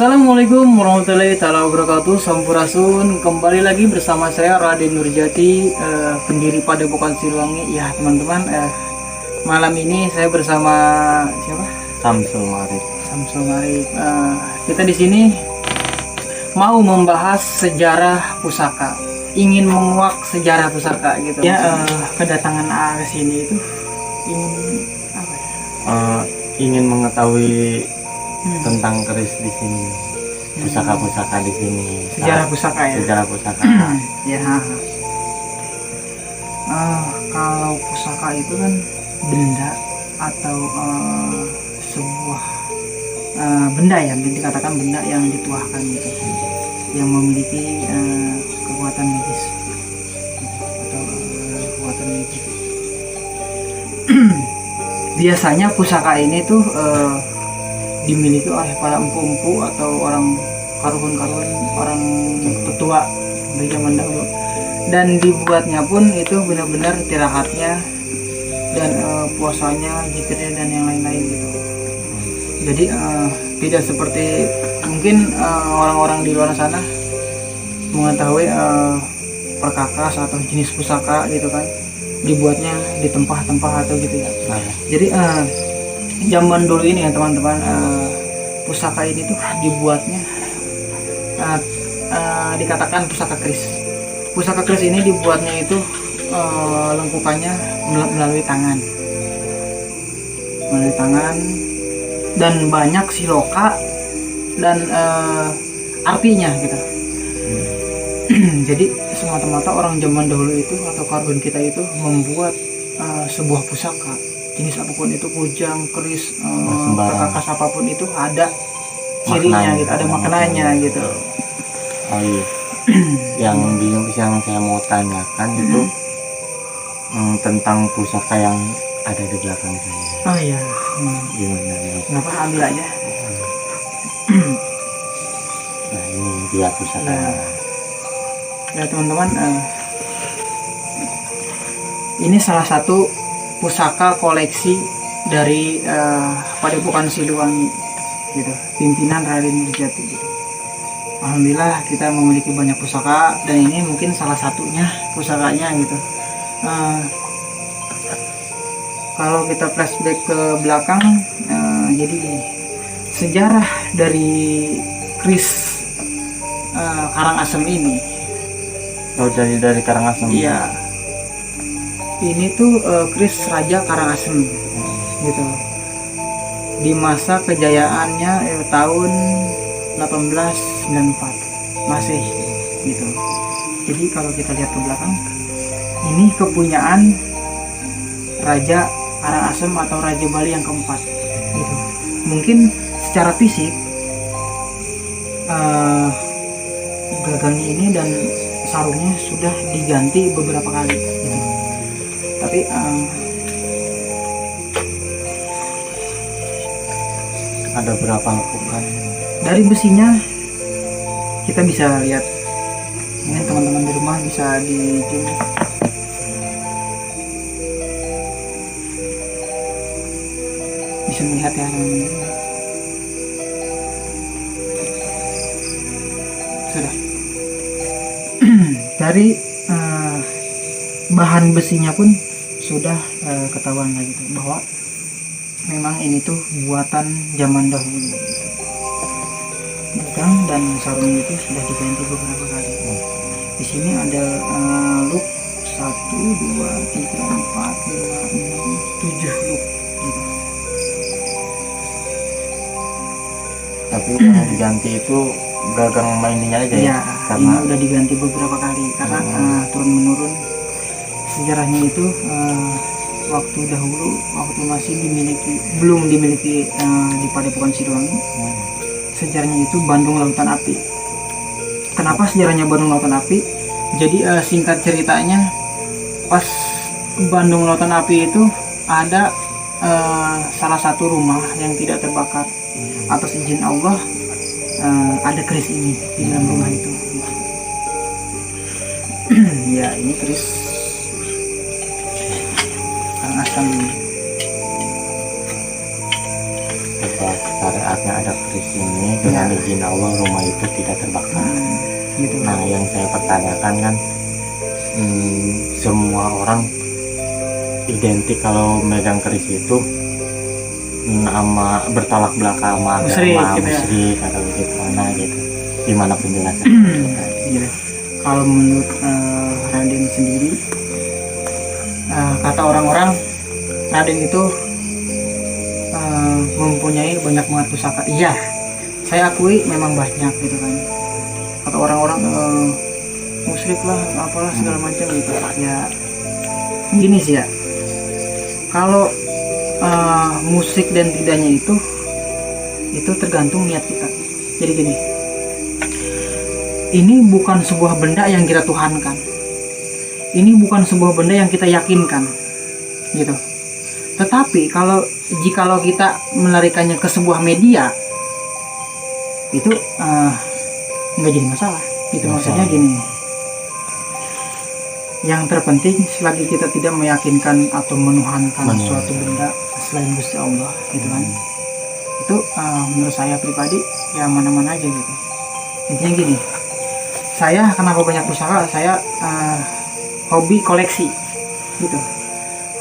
Assalamualaikum warahmatullahi wabarakatuh. Sampurasun. Kembali lagi bersama saya Raden Nurjati, pendiri Padepokan Siliwangi. Ya teman-teman, malam ini saya bersama siapa? Samsul Marif. Samsul Marif. Kita di sini mau membahas sejarah pusaka, ingin menguak sejarah pusaka gitu. Ya, kedatangan ke sini itu ingin apa ya? Ingin mengetahui tentang keris di sini, pusaka-pusaka di sini, Sejarah pusaka ya. sejarah pusaka. Ya. Kalau pusaka itu kan benda atau sebuah benda ya, dikatakan benda yang dituahkan gitu, yang memiliki kekuatan magis atau kekuatan magic. Biasanya pusaka ini tuh dimiliki oleh para empu-empu atau orang karuhun-karuhun, orang tetua dari zaman dahulu, dan dibuatnya pun itu benar-benar tirahatnya dan puasanya, zikirnya dan yang lain-lain gitu. Jadi tidak seperti mungkin orang-orang di luar sana mengetahui perkakas atau jenis pusaka gitu kan, dibuatnya di tempah-tempah atau gitu ya. Jadi zaman dulu ini ya teman-teman, pusaka ini tuh dibuatnya dikatakan pusaka keris. Pusaka keris ini dibuatnya itu lengkupannya melalui tangan, dan banyak siloka dan artinya gitu. Jadi semata-mata orang zaman dahulu itu atau karuhun kita itu membuat sebuah pusaka, jenis apapun itu, kujang, keris, perkakas apapun itu ada cirinya gitu, ada maknanya gitu. Oh iya. yang saya mau tanyakan itu tentang pusaka yang ada di belakang saya. Oh iya. Gimana nih? Kenapa ambil aja? Nah ini dia pusaka. Ya teman-teman, ini salah satu pusaka koleksi dari Padepokan Siliwangi gitu, pimpinan Raden Nurjati gitu. Alhamdulillah kita memiliki banyak pusaka, dan ini mungkin salah satunya pusakanya gitu. Kalau kita flashback ke belakang, jadi sejarah dari keris Karangasem ini. Oh dari Karangasem. Iya. Ini tuh keris Raja Karangasem gitu. Di masa kejayaannya tahun 1894 Masehi gitu. Jadi kalau kita lihat ke belakang, ini kepunyaan Raja Karangasem atau Raja Bali yang keempat gitu. Mungkin secara fisik gagangnya ini dan sarungnya sudah diganti beberapa kali gitu. Tapi ada berapa lekukan? dari besinya kita bisa lihat, ini teman-teman di rumah bisa di zoom, bisa melihat ya teman-teman. Sudah. Dari bahan besinya pun sudah ketahuan lah gitu, bahwa memang ini tuh buatan zaman dahulu gitu. Gagang dan sarung itu sudah diganti beberapa kali. Di sini ada loop 1, 2, 3, 4, 5, 6, 7 loop gitu. Tapi yang diganti itu gagang mainnya aja ya? Karena ini udah diganti beberapa kali karena turun menurun sejarahnya itu. Waktu dahulu, waktu masih belum dimiliki di Padepokan Siliwangi, sejarahnya itu Bandung Lautan Api. Kenapa sejarahnya Bandung Lautan Api? Jadi singkat ceritanya, pas Bandung Lautan Api itu ada salah satu rumah yang tidak terbakar. Atas izin Allah ada keris ini di dalam rumah itu gitu. Ya ini keris Karangasem. Coba tarik saatnya ada keris ini dengan Ya. izin Allah rumah itu tidak terbakar. Gitu. Nah yang saya pertanyakan kan semua orang identik kalau megang keris itu nama bertolak belakang sama Musyrik, agama, gitu ya. musyrik atau bagaimana gitu. Gimana penjelasan? Gitu. Kalau menurut Raden sendiri, kata orang-orang Raden itu mempunyai banyak banget pusaka. Iya, saya akui memang banyak gitu kan. Kata orang-orang musyrik lah, apalah segala macam gitu. Ya, gini sih ya. Kalau musik dan tidaknya itu tergantung niat kita. Jadi gini, ini bukan sebuah benda yang kita tuhankan. Ini bukan sebuah benda yang kita yakinkan, gitu. Tetapi jikalau kita melarikannya ke sebuah media, itu nggak jadi masalah. Gitu maksudnya gini. Yang terpenting selagi kita tidak meyakinkan atau menuhankan suatu benda selain Gusti Allah, gitu kan. Itu menurut saya pribadi ya mana-mana aja gitu. Intinya gini. Saya kenapa banyak pusaka? Saya hobi koleksi, gitu.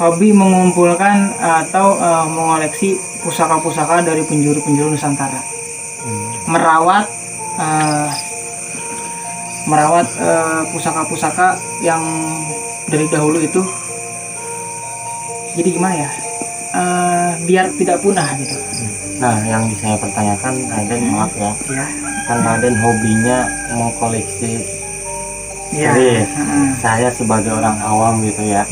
Hobi mengumpulkan atau mengoleksi pusaka-pusaka dari penjuru-penjuru Nusantara. Merawat pusaka-pusaka yang dari dahulu itu. Jadi gimana ya? Biar tidak punah gitu. Nah yang saya pertanyakan Raden, maaf ya, Ya. kan Raden hobinya mengkoleksi Ya. keris. Saya sebagai orang awam gitu ya,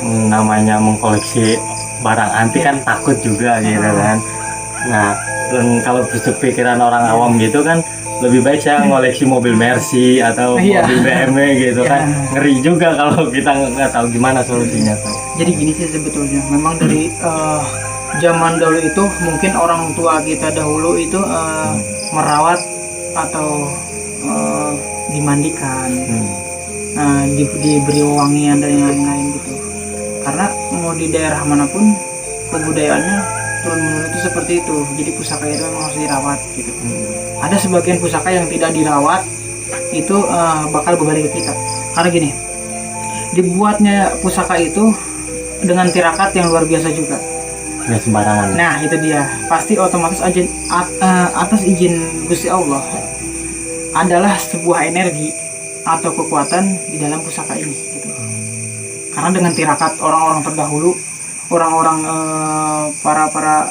namanya mengkoleksi barang antik kan takut juga gitu kan. Nah kalau pikiran orang awam gitu kan lebih baik saya ngoleksi mobil Mercy atau mobil BMW gitu kan. Ngeri juga kalau kita nggak tahu gimana solusinya tuh. Jadi gini sih sebetulnya, memang dari zaman dahulu itu mungkin orang tua kita dahulu itu merawat atau dimandikan, diberi wangian dan yang lain-lain gitu. Karena mau di daerah manapun kebudayaannya turun menurun itu seperti itu. Jadi pusaka itu memang harus dirawat gitu. Ada sebagian pusaka yang tidak dirawat itu bakal berbalik ke kita. Karena gini, dibuatnya pusaka itu dengan tirakat yang luar biasa juga. Nggak sembarangan. Nah itu dia, pasti otomatis atas izin Gusti Allah adalah sebuah energi atau kekuatan di dalam pusaka ini gitu. Karena dengan tirakat orang-orang terdahulu, orang-orang para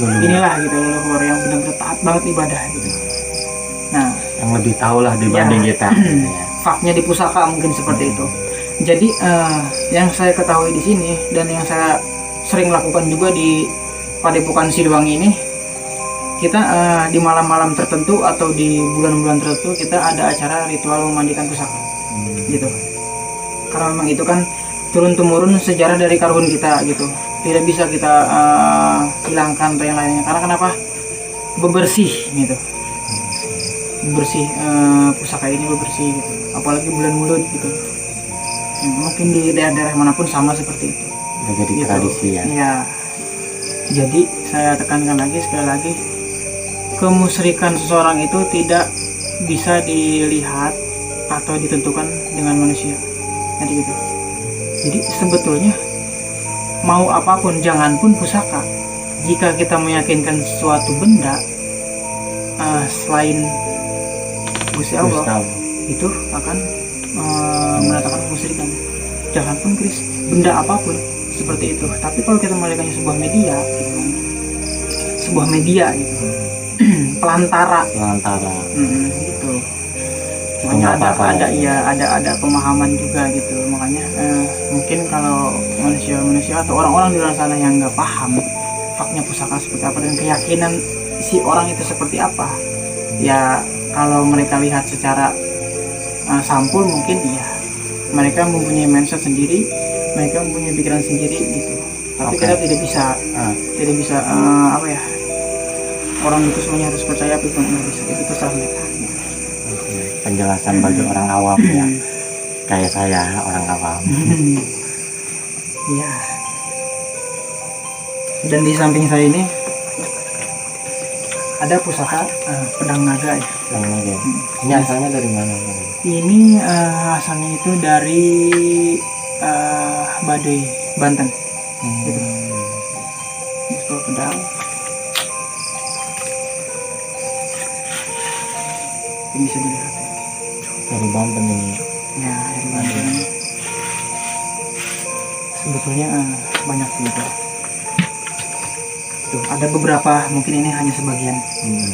inilah gitu, leluhur yang benar-benar taat banget ibadah gitu. Nah yang lebih tahu lah dibanding kita. Faknya di pusaka mungkin seperti itu. Jadi yang saya ketahui di sini dan yang saya sering lakukan juga di Padepokan Siliwangi ini, kita di malam-malam tertentu atau di bulan-bulan tertentu kita ada acara ritual memandikan pusaka, gitu. Karena memang itu kan turun temurun sejarah dari karuhun kita gitu. Tidak bisa kita hilangkan atau yang lainnya. Karena kenapa? Bebersih gitu. Bebersih pusaka ini bebersih gitu. Apalagi bulan Maulud gitu. Mungkin di daerah-daerah manapun sama seperti itu. Udah jadi Gitu. tradisi ya. Ya. Jadi saya tekankan lagi sekali lagi, kemusyrikan seseorang itu tidak bisa dilihat atau ditentukan dengan manusia. Jadi gitu. Jadi sebetulnya mau apapun, jangan pun pusaka. Jika kita meyakinkan suatu benda selain Gusti Allah, itu akan mendatangkan kemusyrikan. Jangan pun keris, benda apapun seperti itu. Tapi kalau kita melihatnya sebuah media, gitu kan, sebuah media gitu, pelantara, gitu. Makanya ada pemahaman juga gitu. Makanya mungkin kalau manusia atau orang-orang di luar sana yang nggak paham faknya pusaka seperti apa dan keyakinan si orang itu seperti apa, ya kalau mereka lihat secara sampul mungkin iya, mereka mempunyai mindset sendiri, mereka mempunyai pikiran sendiri gitu. Tapi kita tidak bisa apa ya, orang itu semuanya harus percaya apa itu nggak bisa, itu terserah mereka. Penjelasan bagi orang awam ya, kayak saya orang awam. Iya. Dan di samping saya ini ada pusaka pedang naga ya. Pedang naga. Ini asalnya dari mana? Ini asalnya itu dari Baduy, Banten. Gitu. Ini sebuah pedang. Ini bisa dilihat ya. Dari Banten ini. Ya, dari Banten. Sebetulnya banyak juga. Tuh, ada beberapa, mungkin ini hanya sebagian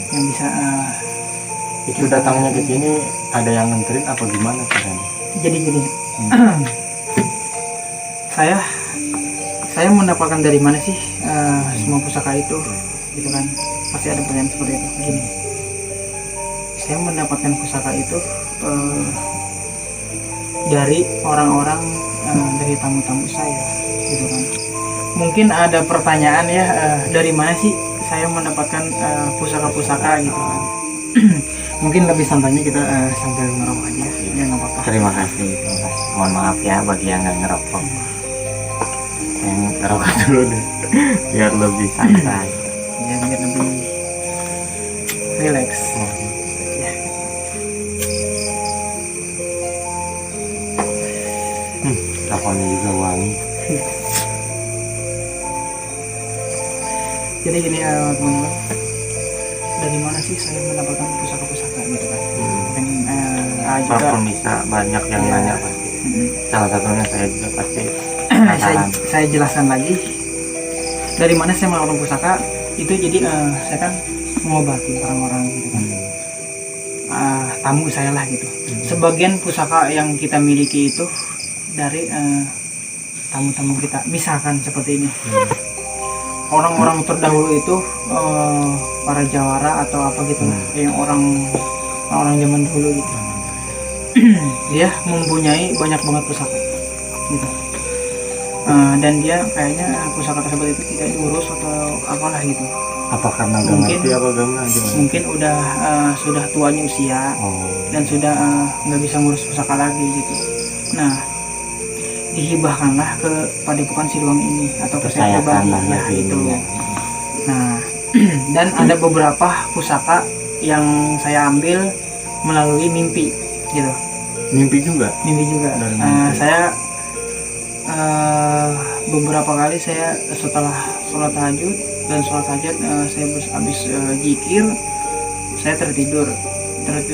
yang bisa. Itu datangnya ke sini ada yang nganterin apa gimana caranya? Jadi gini, saya mendapatkan dari mana sih semua pusaka itu, gitu kan? Pasti ada pertanyaan seperti itu. Gini, saya mendapatkan pusaka itu dari orang-orang, dari tamu-tamu saya, gitu kan? Mungkin ada pertanyaan ya, dari mana sih saya mendapatkan pusaka-pusaka gitu kan? Mungkin lebih santainya kita sambil ngerokok aja ya, nggak apa-apa. Terima kasih. Mohon maaf ya bagi yang nggak ngerokok. Yang ngerokok dulu deh, biar lebih santai. Ya, biar lebih relax. Ya. Rokoknya juga wangi. Jadi gini teman-teman, dari mana sih saya mendapatkan pusaka-pusaka gitu kan? Dan juga Walaupun bisa banyak yang nanya pasti. Salah satunya saya juga pasti. saya jelaskan lagi dari mana saya mendapatkan pusaka itu. Jadi saya kan mengobati orang-orang gitu kan, tamu saya lah gitu. Sebagian pusaka yang kita miliki itu dari tamu-tamu kita, misalkan seperti ini. Orang-orang terdahulu itu para jawara atau apa gitu, yang orang zaman dulu gitu. Dia mempunyai banyak banget pusaka gitu. Dan dia kayaknya pusaka tersebut itu tidak diurus atau apalah gitu. Apa karena gak ngerti apa gimana? Mungkin udah sudah tuanya usia dan sudah nggak bisa ngurus pusaka lagi gitu. Nah, dihibahkanlah ke Padepokan Siluang ini atau ke saya pribadi ya itu. Nah, dan ada beberapa pusaka yang saya ambil melalui mimpi gitu. Mimpi juga? Mimpi juga. Saya beberapa kali saya setelah sholat tahajud dan sholat tahajud saya habis zikir, saya tertidur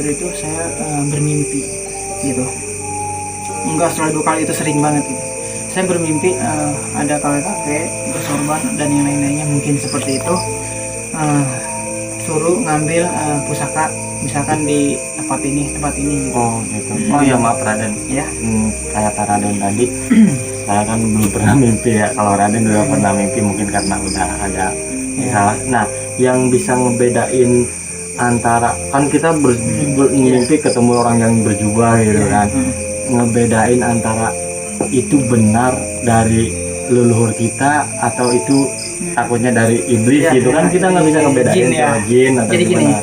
itu saya bermimpi gitu. Enggak selalu 2 kali, itu sering banget gitu. Saya bermimpi ada kakek bersorban dan yang lain-lainnya mungkin seperti itu, suruh ngambil pusaka misalkan di tempat ini gitu. Oh gitu. Oh ya maaf Raden Ya. Kayak Raden tadi saya kan belum pernah mimpi ya. Kalau Raden udah pernah mimpi mungkin karena udah ada misalnya. Nah, yang bisa ngebedain antara kan kita mimpi ketemu orang yang berjubah gitu kan, ngebedain antara itu benar dari leluhur kita atau itu takutnya dari iblis gitu kan, kita nggak bisa ngebedain sama jin atau jadi gimana. Gini,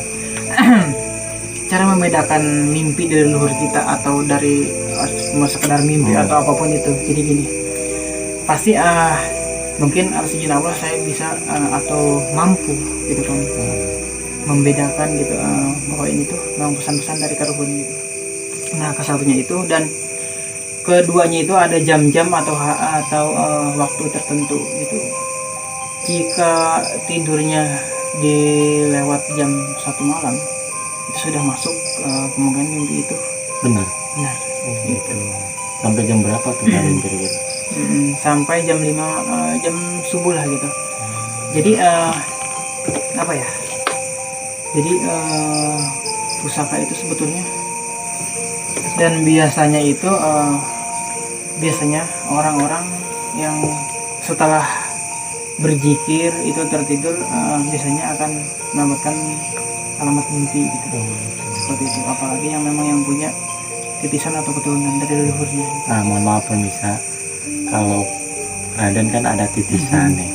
cara membedakan mimpi dari leluhur kita atau dari sekedar mimpi atau apapun itu. Jadi gini, pasti mungkin atas izin Allah saya bisa atau mampu gitu kan, membedakan gitu bahwa ini tuh memang pesan-pesan dari karuhun gitu. Nah, kesatunya itu, dan keduanya itu ada jam-jam atau waktu tertentu gitu. Jika tidurnya di lewat jam 1 malam itu sudah masuk kemungkinan mimpi itu benar gitu. Sampai jam berapa tuh kira-kira? Sampai jam 5 jam subuh lah gitu. Jadi apa ya, jadi pusaka itu sebetulnya, dan biasanya itu biasanya orang-orang yang setelah berzikir itu tertidur biasanya akan mendapatkan alamat mimpi gitu. Seperti itu, apalagi yang memang yang punya titisan atau keturunan dari leluhurnya. Nah, mohon maaf pemirsa, kalau Raden kan ada titisan nih.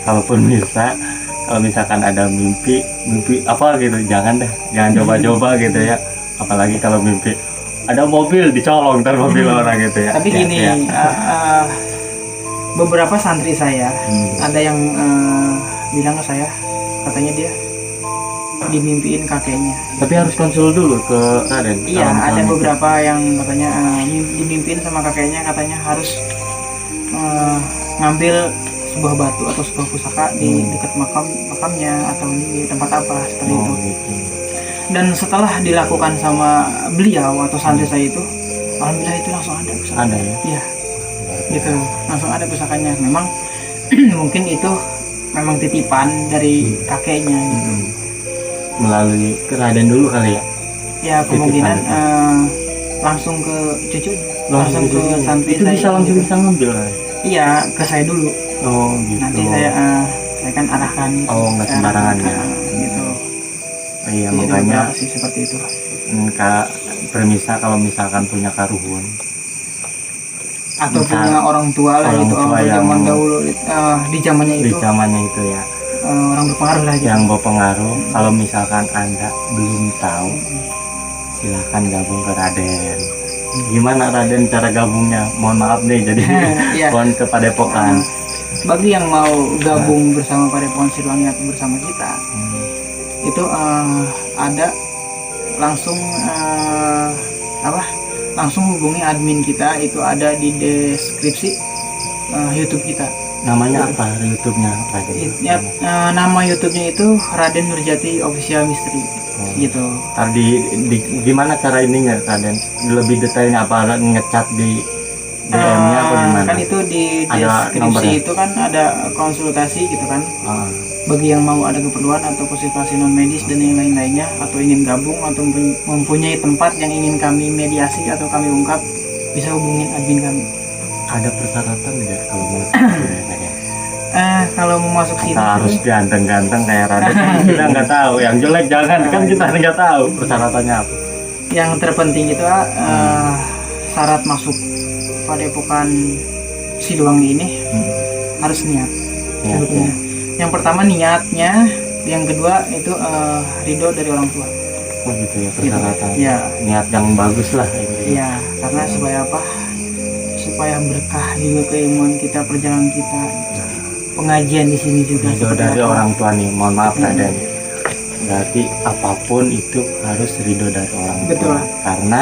Kalaupun bisa, kalau misalkan ada mimpi apa gitu, jangan coba-coba gitu ya. Apalagi kalau mimpi ada mobil dicolong ntar mobil orang gitu ya. Tapi gini, beberapa santri saya ada yang bilang ke saya, katanya dia dimimpiin kakeknya. Tapi harus konsul dulu ke Raden. Iya, kalau ada misalnya beberapa yang katanya dimimpiin sama kakeknya, katanya harus ngambil sebuah batu atau sebuah pusaka di dekat makamnya atau di tempat apa seperti itu. gitu. Dan setelah dilakukan sama beliau atau santri saya itu, alhamdulillah itu langsung ada pusaka. Ada ya. Iya, gitu, langsung ada pusakanya. Memang mungkin itu memang titipan dari kakeknya gitu. Melalui ke Raden dulu kali ya. Ya kemungkinan Titipan langsung ke cucu, langsung ke santri itu saya bisa langsung gitu. bisa ngambil kan. Iya, ke saya dulu. Oh gitu. Nanti saya kan arahkan gitu. Oh, nggak sembarangan ya. Gitu. Iya, Jadi makanya beberapa sih seperti itu. Kak permisa kalau misalkan punya karuhun Atau Misal, punya orang tua lah orang gitu, tua orang yang zaman dahulu di zamannya di itu zamannya itu ya, orang berpengaruh lah gitu. yang berpengaruh. Kalau misalkan Anda belum tahu, silahkan gabung ke Raden. Gimana Raden cara gabungnya? Mohon maaf nih, jadi Iya. pohon ke Padepokan. Bagi yang mau gabung bersama Padepokan Siliwangi atau bersama kita, itu ada langsung langsung hubungi admin kita, itu ada di deskripsi YouTube kita. Namanya apa YouTube-nya Raden? Ya, nama YouTube-nya itu Raden Nurjati Official Mystery gitu. Tadi gimana cara ininya Raden? Lebih detailnya apa ngecat di DM-nya atau gimana? Kan itu di Ada deskripsi nomornya? itu kan ada konsultasi gitu kan. Bagi yang mau ada keperluan atau konsultasi non medis dan yang lain-lainnya, atau ingin gabung atau mempunyai tempat yang ingin kami mediasi atau kami ungkap, bisa hubungin admin kami. Ada persyaratan nggak kalau mau Kalau mau masuk sini kita harus tuh, ganteng-ganteng kayak Raden? Kita nggak tahu. Yang jelek jangan, kan kita nggak tahu persyaratannya apa. yang terpenting itu syarat masuk Padepokan Siliwangi ini harus niat. Ya, Sebetulnya. Yang pertama niatnya, yang kedua itu ridho dari orang tua. Oh gitu ya persyaratan. Ya. Niat yang bagus lah. Iya, karena supaya apa? Supaya berkah juga keilmuan kita, perjalanan kita. Pengajian di sini juga. Ridho seperti dari apa. orang tua nih. Mohon maaf Raden. Berarti apapun itu harus ridho dari orang tua. Betul. Karena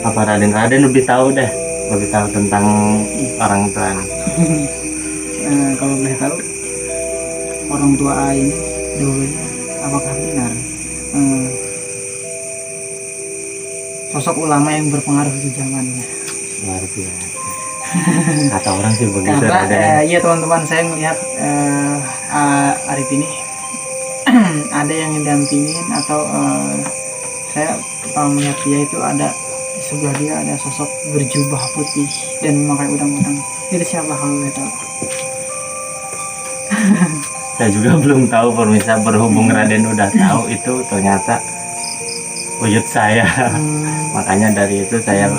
apa Raden lebih tahu deh, lebih tahu tentang orang tua nih. Kalau boleh tahu, orang tua A ini dulunya apakah benar sosok ulama yang berpengaruh di zamannya? Luar biasa. Kata orang sih begitu Karena Raden. iya teman-teman, saya melihat Arif ini ada yang mendampingin atau saya melihat dia itu ada di sebelah dia ada sosok berjubah putih dan memakai udang-udang. Itu siapa kalau boleh tahu? Saya juga belum tahu, permisa, berhubung Raden udah tahu itu ternyata wujud saya. Makanya dari itu saya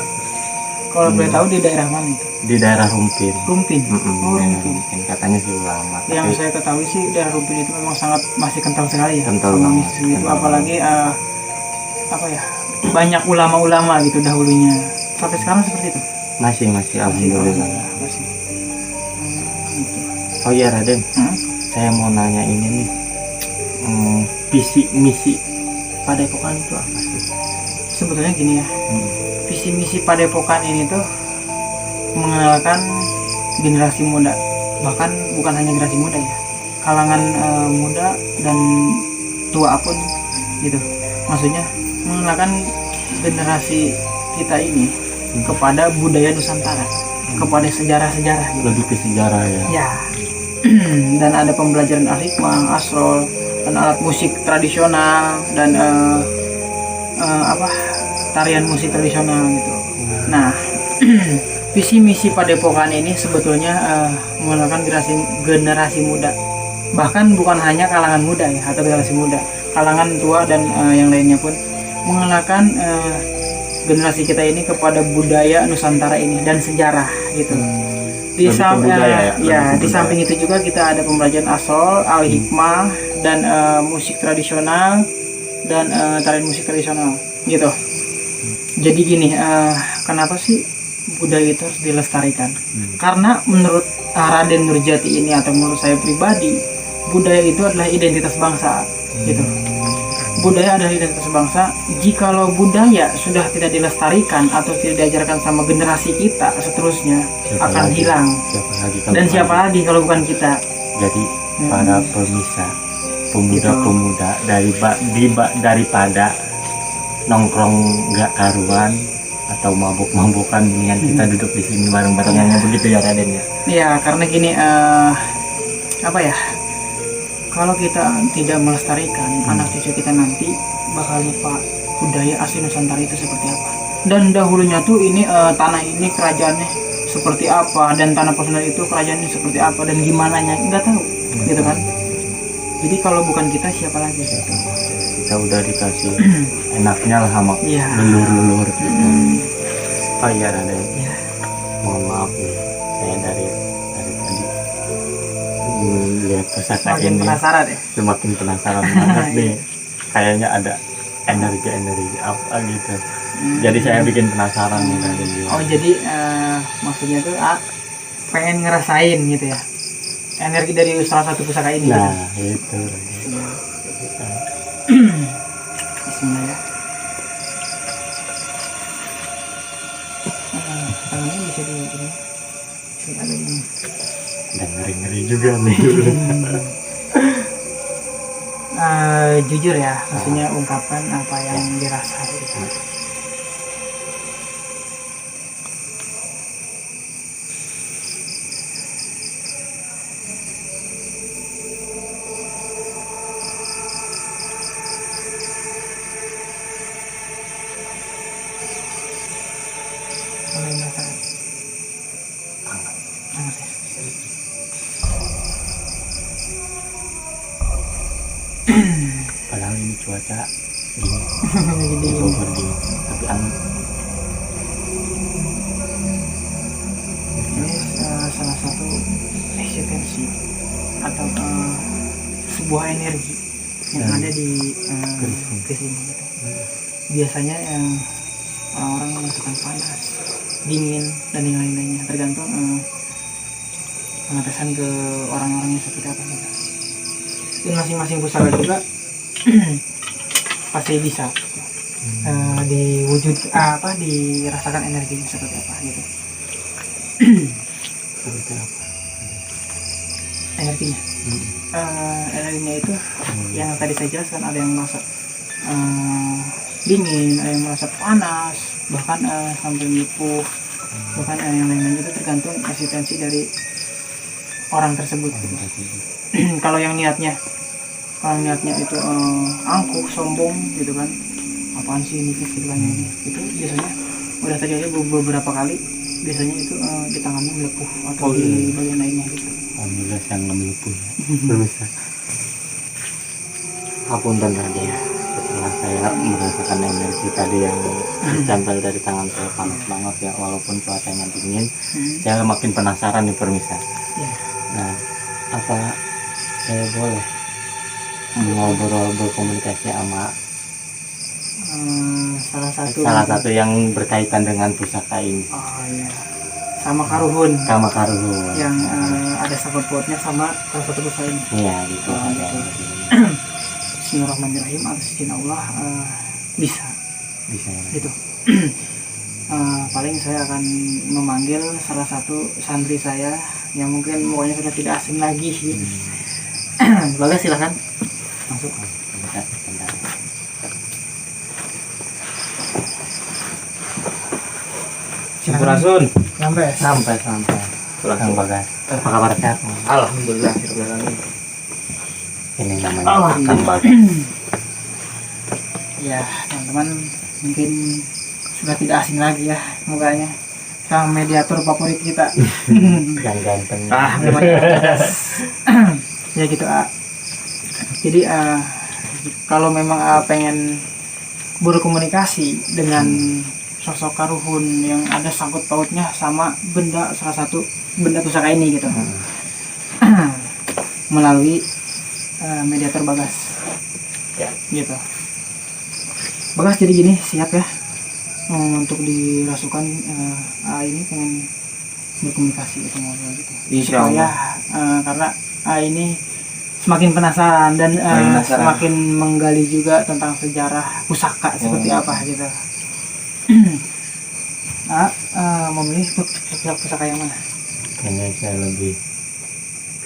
Kalau boleh tahu di daerah mana itu? di daerah Rumpin. Rumpin. Oh, Daerah Rumpin. Rumpin. Katanya sih ulama. Yang Tapi saya ketahui sih daerah Rumpin itu memang sangat masih kental sekali ya. Kental sama banget, mistis itu, kental apalagi apa ya? Banyak ulama-ulama gitu dahulunya. Sampai sekarang seperti itu. masih alhamdulillah. Masih. Gitu. Oh iya Raden, saya mau nanya ini nih. Visi misi Padepokan itu apa sih? Sebetulnya gini ya. Visi misi Padepokan ini tuh mengenalkan generasi muda, bahkan bukan hanya generasi muda ya, kalangan muda dan tua pun gitu. Maksudnya mengenalkan generasi kita ini kepada budaya Nusantara, kepada sejarah-sejarah gitu. Lebih ke sejarah ya. Ya. Dan ada pembelajaran al-hikmah, asrol, dan alat musik tradisional dan tarian musik tradisional gitu. Nah, visi misi Padepokan ini sebetulnya mengenalkan generasi muda, bahkan bukan hanya kalangan muda ya atau generasi muda, kalangan tua dan yang lainnya pun mengenalkan generasi kita ini kepada budaya Nusantara ini dan sejarah gitu. Di samping itu juga kita ada pembelajaran asal, al-hikmah dan musik tradisional dan tarian musik tradisional gitu. Jadi gini, kenapa sih budaya itu harus dilestarikan. Karena menurut Raden Nurjati ini atau menurut saya pribadi, budaya itu adalah identitas bangsa gitu. Budaya adalah identitas bangsa. Jikalau budaya sudah tidak dilestarikan atau tidak diajarkan sama generasi kita seterusnya, Siapa akan lagi? hilang. Dan siapa lagi kalau bukan kita? Jadi para pemirsa, pemuda-pemuda daripada nongkrong nggak karuan atau mabuk-mabukan, dengan kita duduk di sini bareng-barengnya begitu ya Raden ya. Ya karena gini, apa ya? Kalau kita tidak melestarikan, anak cucu kita nanti bakal lupa budaya asli Nusantara itu seperti apa. Dan dahulunya tuh ini tanah ini kerajaannya seperti apa, dan tanah Pasundan itu kerajaannya seperti apa dan gimana nya nggak tahu, gitu kan. Jadi kalau bukan kita siapa lagi gitu. Kita udah dikasih enaknya lah sama Iya. lulur-lulur. Oh iya Raden, Ya. mohon maaf nih, saya dari tadi lihat pusaka Semakin ini penasaran ya. semakin penasaran banget nih. Kayaknya ada energi apa gitu. Jadi saya bikin penasaran nih Raden. Oh jadi maksudnya tuh pengen ngerasain gitu ya energi dari salah satu pusaka ini. Nah Gitu. itu Bismillah ya. Tangannya bisa di ini. Bisa ada ini. dan ngeri-ngeri juga nih. Jujur ya, maksudnya ungkapkan apa yang dirasa gitu. Mulai merasakan. Hangat ya. Padahal ini cuaca dingin, Lagi di dingin. Bogor dingin, tapi angin. Ini salah satu eksistensi atau sebuah energi yang ada di keris ini gitu. Biasanya yang orang-orang mengatakan panas, dingin dan yang lain-lainnya, tergantung pengetesan ke orang-orangnya seperti apa gitu. Dan masing-masing pusaka juga pasti bisa diwujud dirasakan energinya seperti apa gitu. Seperti apa? Energinya energinya itu yang tadi saya jelaskan, ada yang merasa dingin, ada yang merasa panas, bahkan sampai melepuh, bahkan yang lain-lain itu tergantung eksistensi dari orang tersebut gitu. Kalau niatnya itu angkuh, sombong gitu kan, apaan sih ini gitu kan, ini itu biasanya udah terjadi beberapa kali, biasanya itu di tangannya melepuh atau di bagian lainnya gitu. Alhamdulillah saya nggak melepuh ya. Bisa. Hapunten tadi ya. Setelah saya merasakan energi tadi yang ditempel dari tangan saya panas banget ya, walaupun cuacanya dingin, saya makin penasaran nih permisa. Ya. Nah, apa saya boleh ngobrol berkomunikasi sama salah satu yang berkaitan dengan pusaka ini? Oh iya, sama Karuhun Sama Karuhun. yang ada sangkut pautnya sama salah satu pusaka ini. Iya gitu. Oh, gitu. Bismillahirrahmanirrahim, atas izin Allah bisa Bisa ya. gitu. Paling saya akan memanggil salah satu santri saya yang mungkin mukanya sudah tidak asing lagi gitu. Bagas silakan masuk. Bentar, bentar. Sampurasun. Sampai. Sampai. Kang Bagas. Apa kabar sehat? Alhamdulillah. Ini namanya Kang Bagas. Ya teman-teman, mungkin sudah tidak asing lagi ya mukanya, sang mediator favorit kita. Yang ganteng. Ya gitu. Jadi kalau memang pengen berkomunikasi dengan sosok Karuhun yang ada sangkut pautnya sama salah satu benda pusaka ini gitu, melalui mediator Bagas Ya. gitu. Bagas, jadi gini, siap ya? untuk dirasukan ini pengen berkomunikasi gitu ngobrol gitu. Insya Supaya Allah. karena ini semakin penasaran dan Penasaran. semakin menggali juga tentang sejarah pusaka seperti apa gitu. Memilih pusaka yang mana? Kayaknya saya lebih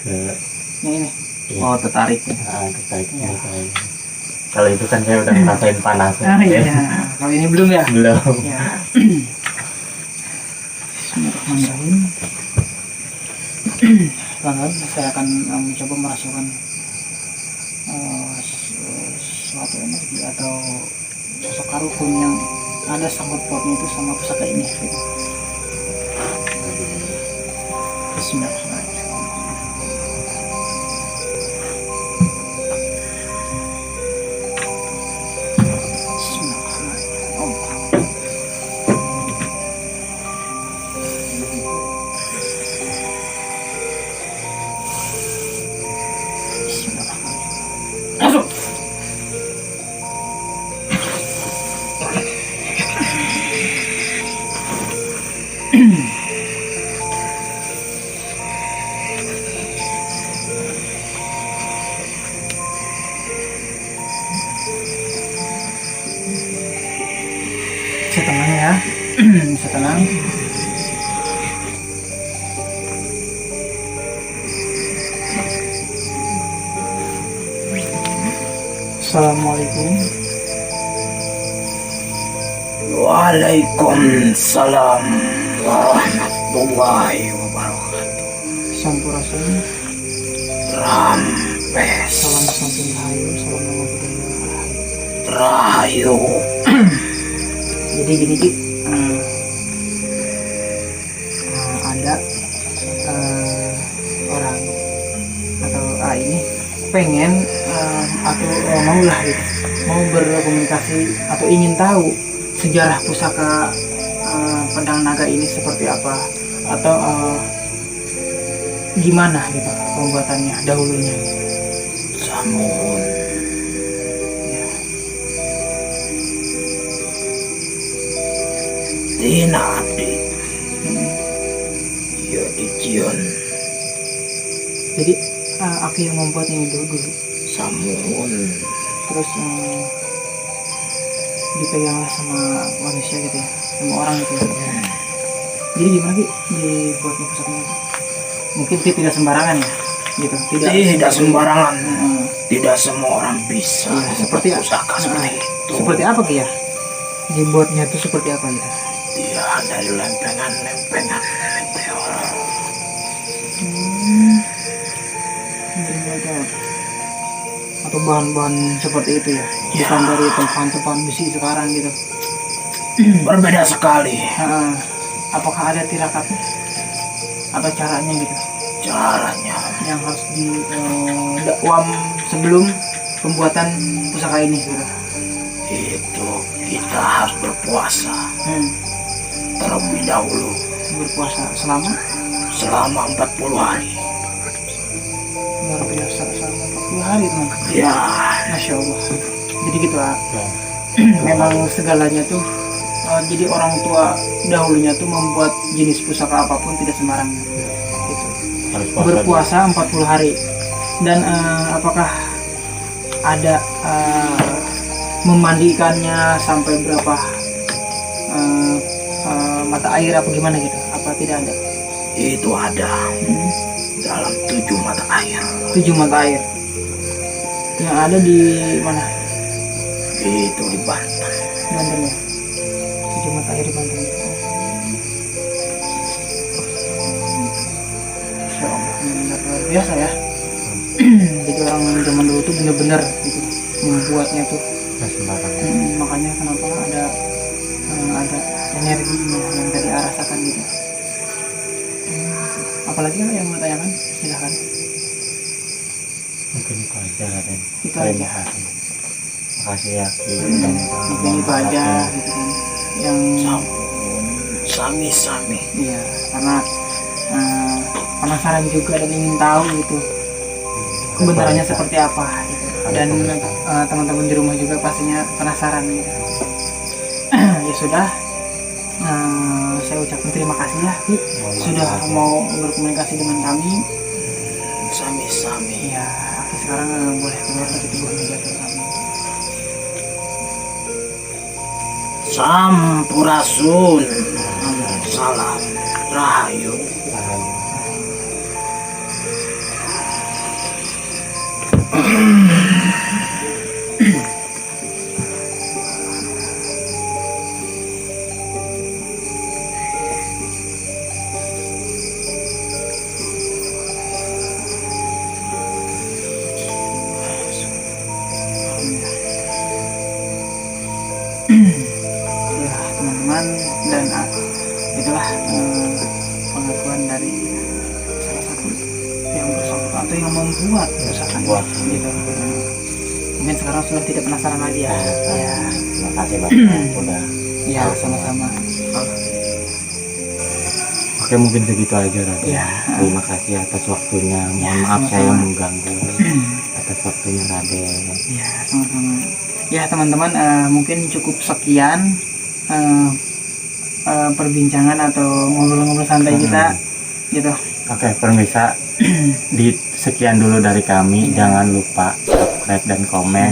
ke Yang ini. iya. Oh, tertarik ya. Tertarik ini kayaknya. Kalau itu kan saya udah ngerasain panas. Iya. Kalau ini belum ya? Belum. Ya. Bismillahirrahmanirrahim. Teman-teman, saya akan mencoba merasukan suatu energi atau sosok karukun yang ada sangkut pautnya itu sama pusaka ini. Gitu. Bismillahirrahmanirrahim. Masuk. Bisa tenang ya. Bisa tenang. Assalamualaikum. Waalaikumsalam warahmatullahi wabarakatuh. Sampurasun. Rampes. Salam samping rahayu. Salam nama budaya rahayu. Rahayu. Jadi gini Ki, ada orang atau ini pengen atau maulah gitu, mau berkomunikasi atau ingin tahu sejarah pusaka pedang naga ini seperti apa atau gimana gitu pembuatannya dahulunya. Samun. Ya. Tina adik. Hmm. Ya dijian. Jadi aku yang membuatnya dulu. Samun. Terus dipeganglah sama manusia gitu ya, sama orang gitu ya. Jadi gimana Ki dibuatnya pusakanya itu? Mungkin Ki tidak sembarangan ya gitu, Tidak sembarangan. Heeh. Tidak semua orang bisa. Iya, seperti pusaka seperti Heeh. itu. Seperti apa Ki ya? Dibuatnya itu seperti apa gitu? Dia dari lempengan-lempengan meteor. Atau bahan-bahan seperti itu ya, Ya. bukan dari tempahan-tempahan besi sekarang gitu. Berbeda sekali Apakah ada tirakatnya atau caranya gitu caranya. yang harus dakwam sebelum pembuatan pusaka ini gitu? Itu kita harus berpuasa terlebih dahulu Berpuasa selama selama 40 hari. luar biasa selama 40 hari teman. Ya, Masya Allah. Jadi gitu lah. Ya. Memang segalanya tuh jadi orang tua dahulunya tuh membuat jenis pusaka apapun tidak sembarangan gitu. Harus puasa Berpuasa 40 hari. Dan apakah ada memandikannya sampai berapa mata air apa gimana gitu? Apa tidak ada? itu ada dalam 7 mata air. 7 mata air. Yang ada di mana? Itu di Banten. Banten ya. 7 mata air di Banten. Masya Allah, benar luar biasa ya. Jadi orang zaman dulu tuh bener-bener gitu membuatnya tuh. nggak sembarangan. Makanya kenapa ada energinya yang tadi rasakan gitu. Apalagi yang mau tanyakan silahkan. Mungkin itu aja Raden. Itu Terima aja. kasih. Makasih ya Ki. Mungkin itu aja gitu kan. Yang Samun, sami-sami. iya karena penasaran juga dan ingin tahu gitu kebenarannya seperti apa gitu. Dan teman-teman di rumah juga pastinya penasaran gitu. Ya sudah, Saya ucapkan terima kasih ya Ki, sudah mau berkomunikasi dengan kami. Sami-sami. Ya, Aki sekarang boleh keluar dari tubuh mediator kami. Sampurasun. Salam Rahayu. Ya teman-teman, dan itulah pengakuan dari salah satu yang bersangkutan atau yang membuat pusaka gitu. Mungkin sekarang sudah tidak penasaran lagi ya. Ya, Terima kasih banyak udah. ya sama-sama. Oke, mungkin segitu aja Raden. Ya. Terima kasih atas waktunya. Mohon Ya, maaf sama-sama. saya mengganggu atas waktunya Raden. Ya, sama-sama. Ya teman-teman, mungkin cukup sekian perbincangan atau ngobrol-ngobrol santai kita gitu. Oke, permisa. Di sekian dulu dari kami. Jangan lupa subscribe dan komen,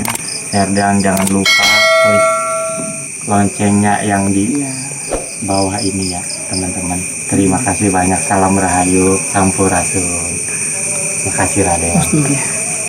share, dan jangan lupa klik loncengnya yang di Iya. bawah ini ya, teman-teman. Terima kasih banyak. Salam Rahayu, Sampurasun. Terima kasih Raden. Iya.